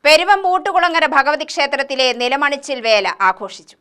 പെരുവം മൂട്ടുകുളങ്ങര ഭഗവതി ക്ഷേത്രത്തിലെ നിലമണിച്ചിൽ വേല ആഘോഷിച്ചു.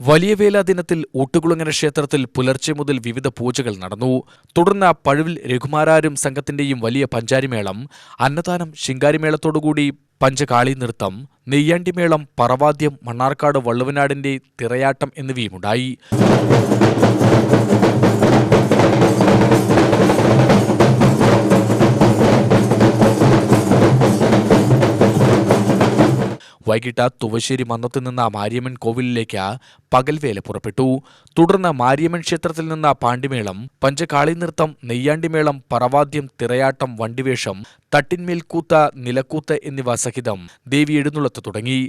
വലിയ വേല ദിനത്തിൽ ഊട്ടുകുളങ്ങര ക്ഷേത്രത്തിൽ പുലർച്ചെ മുതൽ വിവിധ പൂജകൾ നടന്നു. തുടർന്ന് പഴുവിൽ രഘുമാരാരും സംഘത്തിന്റെയും വലിയ പഞ്ചാരിമേളം, അന്നദാനം, ശിങ്കാരിമേളത്തോടുകൂടി പഞ്ചകാളി നൃത്തം, നെയ്യാണ്ടിമേളം, പറവാദ്യം, മണ്ണാർക്കാട് വള്ളുവനാടിന്റെ തിറയാട്ടം എന്നിവയുമുണ്ടായി. വൈകിട്ട് തുവശ്ശേരി മന്നത്ത് നിന്ന് മാരിയമ്മൻ കോവിലിലേക്ക് പകൽവേല പുറപ്പെട്ടു. തുടർന്ന് മാരിയമ്മൻ ക്ഷേത്രത്തിൽ നിന്ന് പാണ്ടിമേളം, പഞ്ചകാളി നൃത്തം, നെയ്യാണ്ടിമേളം, പറവാദ്യം, തിറയാട്ടം, വണ്ടിവേഷം, തട്ടിന്മേൽക്കൂത്ത്, നിലക്കൂത്ത് എന്നിവ സഹിതം ദേവി എഴുന്നള്ളത്ത് തുടങ്ങി.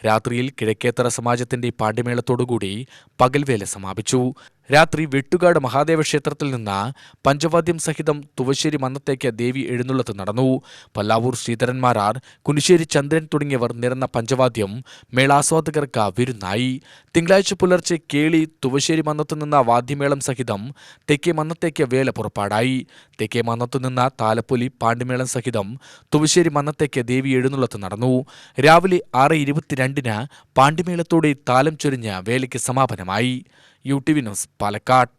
രാത്രിയിൽ കിഴക്കേത്തറ സമാജത്തിന്റെ പാണ്ഡ്യമേളത്തോടുകൂടി പകൽവേല സമാപിച്ചു. രാത്രി വെട്ടുകാട് മഹാദേവ ക്ഷേത്രത്തിൽ നിന്ന് പഞ്ചവാദ്യം സഹിതം തുവശ്ശേരി മന്നത്തേക്ക് ദേവി എഴുന്നള്ളത്ത് നടന്നു. പല്ലാവൂർ ശ്രീധരന്മാരാർ, കുനിശ്ശേരി ചന്ദ്രൻ തുടങ്ങിയവർ നിരന്ന പഞ്ചവാദ്യം മേളാസ്വാദകർക്ക് വിരുന്നായി. തിങ്കളാഴ്ച പുലർച്ചെ കേളി, തുവശ്ശേരി മന്നത്തു നിന്ന് വാദ്യമേളം സഹിതം തെക്കേ മന്നത്തേക്ക് വേല പുറപ്പാടായി. തെക്കേ മന്നത്തു നിന്ന് താലപ്പൊലി, പാണ്ഡ്യമേളം സഹിതം തുവശ്ശേരി മന്നത്തേക്ക് ദേവി എഴുന്നള്ളത്ത് നടന്നു. രാവിലെ 6:22 പാണ്ഡ്യമേളത്തോടെ താലം ചൊരിഞ്ഞ് വേലയ്ക്ക് സമാപനമായി. UTV news, Palakkad.